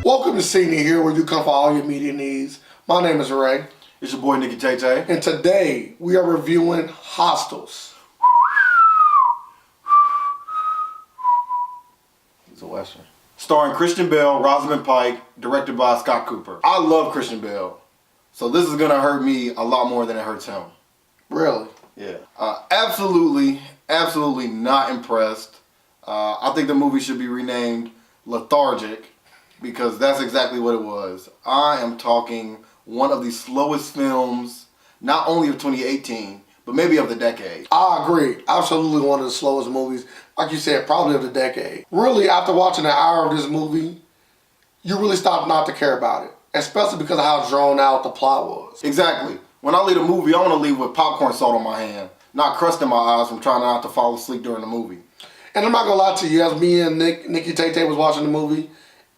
Welcome to Senior Here, where you come for all your media needs. My name is Ray. It's your boy Nicky Tay. And today we are reviewing Hostiles. It's a Western. Starring Christian Bale, Rosamund Pike, directed by Scott Cooper. I love Christian Bale, so this is gonna hurt me a lot more than it hurts him. Really? Yeah. Absolutely not impressed. I think the movie should be renamed Lethargic, because that's exactly what it was. I am talking one of the slowest films, not only of 2018, but maybe of the decade. I agree. Absolutely one of the slowest movies. Like you said, probably of the decade. Really, after watching an hour of this movie, you really stop not to care about it. Especially because of how drawn out the plot was. Exactly. When I leave a movie, I want to leave with popcorn salt on my hand, not crust in my eyes from trying not to fall asleep during the movie. And I'm not going to lie to you, as me and Nicky Tay was watching the movie,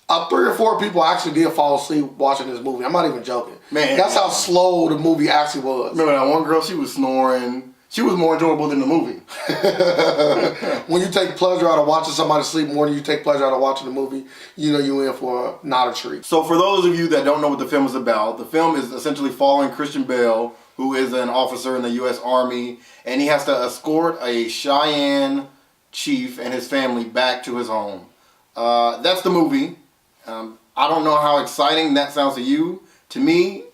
3 or 4 people actually did fall asleep watching this movie. I'm not even joking. Man, that's how slow the movie actually was. Remember that one girl? She was snoring. She was more enjoyable than the movie. When you take pleasure out of watching somebody sleep more than you take pleasure out of watching the movie, you know you're in for not a treat. So for those of you that don't know what the film is about, the film is essentially following Christian Bale, who is an officer in the U.S. Army, and he has to escort a Cheyenne chief and his family back to his home. That's the movie. I don't know how exciting that sounds to you. To me,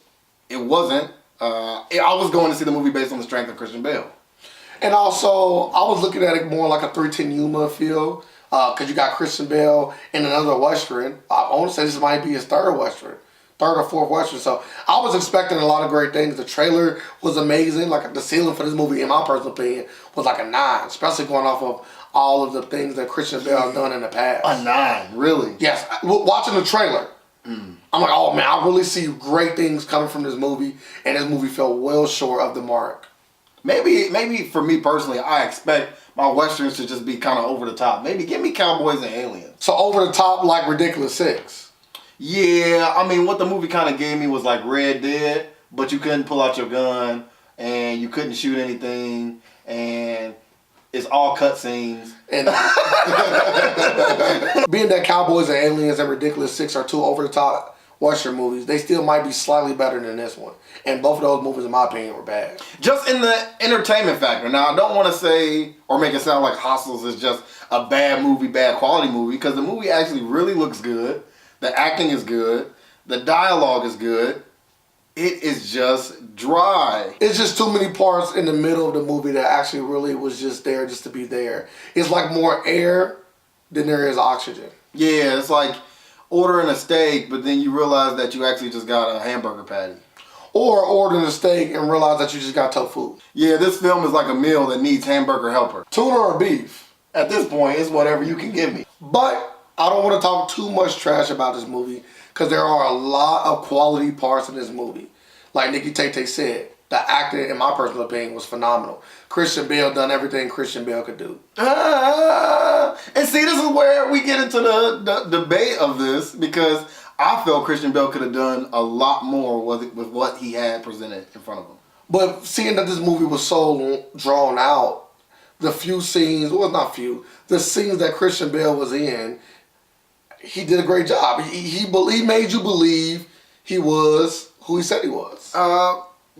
it wasn't. I was going to see the movie based on the strength of Christian Bale. And also, I was looking at it more like a 3:10 Yuma feel, because you got Christian Bale in another Western. I want to say this might be his third or fourth Western. So I was expecting a lot of great things. The trailer was amazing. Like the ceiling for this movie, in my personal opinion, was like a 9, especially going off of all of the things that Christian Bale has done in the past. A 9, really? Yes. Watching the trailer, I'm like, oh man, I really see great things coming from this movie, and this movie fell well short of the mark. Maybe for me personally, I expect my Westerns to just be kind of over the top. Maybe give me Cowboys and Aliens. So over the top, like Ridiculous 6. Yeah, I mean, what the movie kind of gave me was like Red Dead, but you couldn't pull out your gun, and you couldn't shoot anything, and it's all cutscenes. And being that Cowboys and Aliens and Ridiculous 6 are 2 over-the-top Western movies, they still might be slightly better than this one. And both of those movies, in my opinion, were bad. Just in the entertainment factor. Now, I don't want to say or make it sound like Hostiles is just a bad movie, bad quality movie, because the movie actually really looks good. The acting is good. The dialogue is good. It is just dry. It's just too many parts in the middle of the movie that actually really was just there just to be there. It's like more air than there is oxygen. Yeah, it's like ordering a steak, but then you realize that you actually just got a hamburger patty. Or ordering a steak and realize that you just got tofu. Yeah, this film is like a meal that needs hamburger helper. Tuna or beef. At this point, it's whatever you can give me. But I don't want to talk too much trash about this movie, because there are a lot of quality parts in this movie. Like Nicky Tay said, the acting, in my personal opinion, was phenomenal. Christian Bale done everything Christian Bale could do. And see, this is where we get into the debate of this, because I felt Christian Bale could have done a lot more with what he had presented in front of him. But seeing that this movie was so drawn out, the few scenes, well, not few, the scenes that Christian Bale was in, he did a great job. He made you believe he was who he said he was.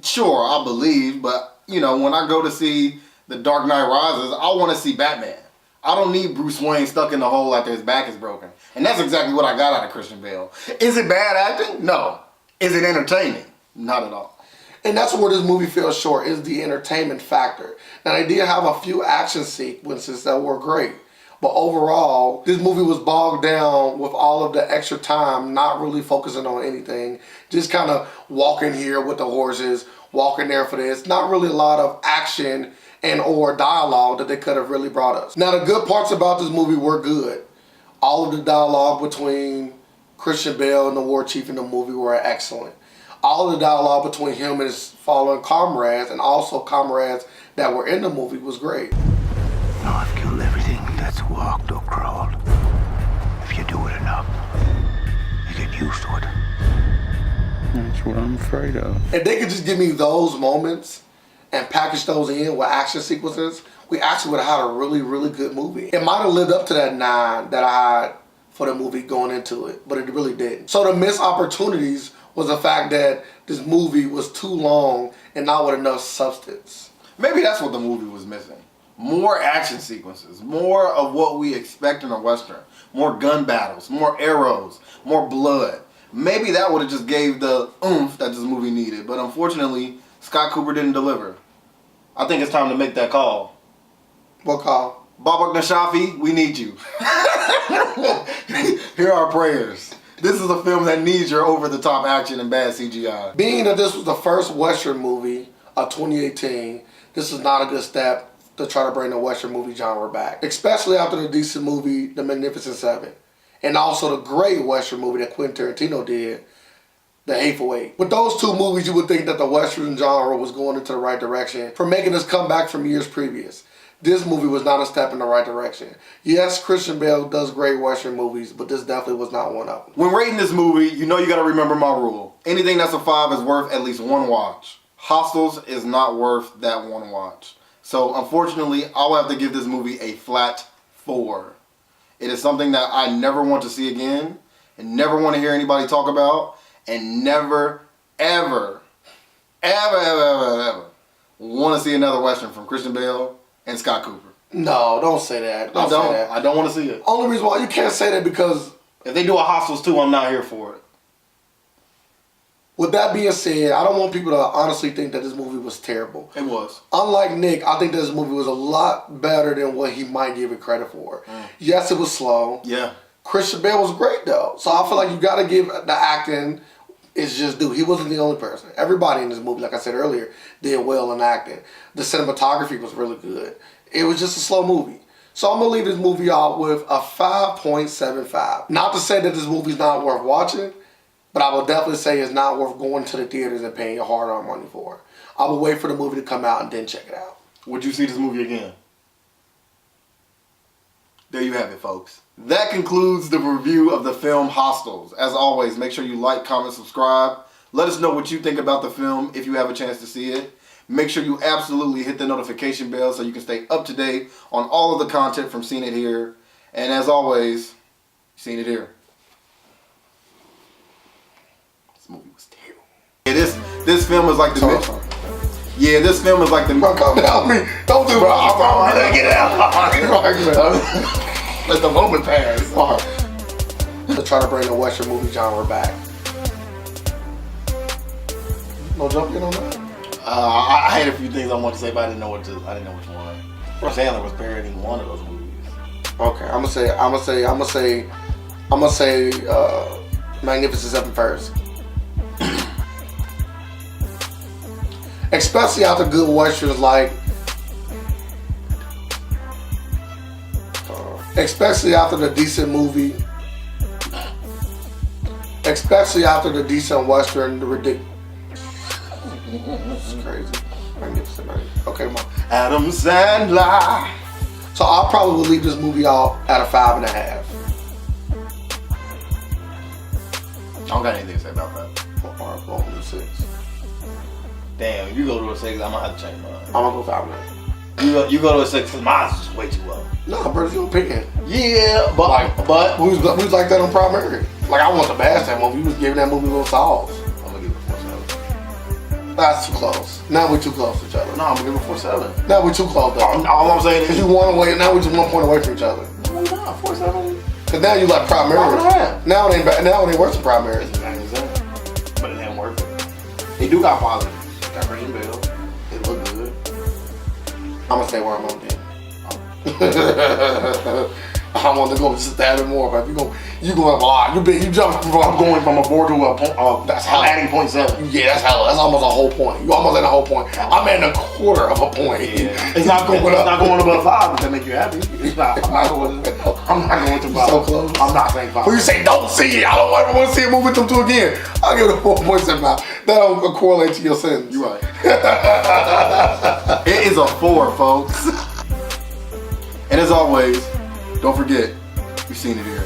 Sure, I believe, but you know, when I go to see The Dark Knight Rises, I want to see Batman. I don't need Bruce Wayne stuck in the hole after his back is broken. And that's exactly what I got out of Christian Bale. Is it bad acting? No. Is it entertaining? Not at all. And that's where this movie fell short, is the entertainment factor. Now, they did have a few action sequences that were great. But overall, this movie was bogged down with all of the extra time, not really focusing on anything. Just kind of walking here with the horses, walking there for this. Not really a lot of action and or dialogue that they could have really brought us. Now, the good parts about this movie were good. All of the dialogue between Christian Bale and the war chief in the movie were excellent. All of the dialogue between him and his fallen comrades, and also comrades that were in the movie, was great. No, I've killed everything that's walked or crawled. If you do it enough, you get used to it. That's what I'm afraid of. If they could just give me those moments and package those in with action sequences we actually would have had a really, really good movie. It might have lived up to that 9 that I had for the movie going into it, but it really didn't. So the missed opportunities was the fact that this movie was too long and not with enough substance. Maybe that's what the movie was missing. More action sequences, more of what we expect in a Western. More gun battles, more arrows, more blood. Maybe that would have just gave the oomph that this movie needed. But unfortunately, Scott Cooper didn't deliver. I think it's time to make that call. What call? Babak Nashafi, we need you. Here are our prayers. This is a film that needs your over-the-top action and bad CGI. Being that this was the first Western movie of 2018, this is not a good step to try to bring the Western movie genre back. Especially after the decent movie, The Magnificent Seven. And also the great Western movie that Quentin Tarantino did, The Hateful Eight. With those two movies, you would think that the Western genre was going into the right direction for making us come back from years previous. This movie was not a step in the right direction. Yes, Christian Bale does great Western movies, but this definitely was not one of them. When rating this movie, you know you gotta remember my rule. Anything that's a 5 is worth at least one watch. Hostels is not worth that one watch. So unfortunately, I'll have to give this movie a flat 4. It is something that I never want to see again, and never want to hear anybody talk about, and never, ever want to see another Western from Christian Bale and Scott Cooper. No, don't say that. Don't say that. I don't want to see it. Only reason why you can't say that because If they do a Hostels 2, I'm not here for it. with that being said, I don't want people to honestly think that this movie was terrible. It was. Unlike Nick, I think this movie was a lot better than what he might give it credit for. Yes, it was slow. Yeah. Christian Bale was great though. So I feel like you gotta give the acting is just due. He wasn't the only person. Everybody in this movie, like I said earlier, did well in acting. The cinematography was really good. It was just a slow movie. So I'm gonna leave this movie out with a 5.75. Not to say that this movie's not worth watching, but I will definitely say it's not worth going to the theaters and paying your hard-earned money for. I will wait for the movie to come out and then check it out. Would you see this movie again? There you have it, folks. That concludes the review of the film Hostels. As always, make sure you like, comment, subscribe. Let us know what you think about the film if you have a chance to see it. Make sure you absolutely hit the notification bell so you can stay up to date on all of the content from Seen It Here. And as always, Seen It Here. This movie was terrible. Yeah, this film is like the... Yeah, this film is like the... Bro, come down me. Don't do it. I'm gonna get it out. Let the moment pass. To try to bring the Western movie genre back. No jump in on that? I had a few things I wanted to say, but I didn't know which one. Bruce Sandler was parodying one of those movies. Okay, I'm gonna say Magnificent Seven first. Especially after good westerns like especially after the decent movie, especially after the decent western, the ridiculous. It's crazy. Magnificent, man. Okay, come on. Adam Sandler. So I'll probably leave this movie out at a 5.5. I don't got anything to say about that. Or going to 6. Damn, if you go to a 6, I'm gonna have to change mine. I'm gonna go 5.5. You go to a 6 because mine's just way too low. No, bro, it's your opinion. Yeah, but We was like that on Primary. Like I want to bash that movie. We was giving that movie little solves. I'm gonna give it a 4.7. That's too close. Now we're too close to each other. No, I'm gonna give it a 4.7. Now we're too close though. All I'm saying Cause is you want away. Now we're just 1 point away from each other. no, we're not 4.7. Cause now you like Primary. 5.5. Now it ain't bad. Now it ain't worse than Primary. It's exactly the same, but it ain't worth it. They do got positive. Got Christian Bale. It look good. I'm gonna stay where I'm on then. I want to go just a tad bit more, but you going a lot. You jumped from. I'm going from a 4 to a point. That's I'm hella. adding 0.7. Yeah, that's hella. That's almost a whole point. You almost at a whole point. I'm at a quarter of a point. Yeah. It's not going above 5 if that make you happy. It's not. I'm not going to 5. So close. I'm not saying 5. When you say don't see it, I don't ever want to see a movie with them two again. I'll give it a 4.7 now. That don't correlate to your sentence. You're right. It is a 4, folks. And as always, don't forget, you've seen it here.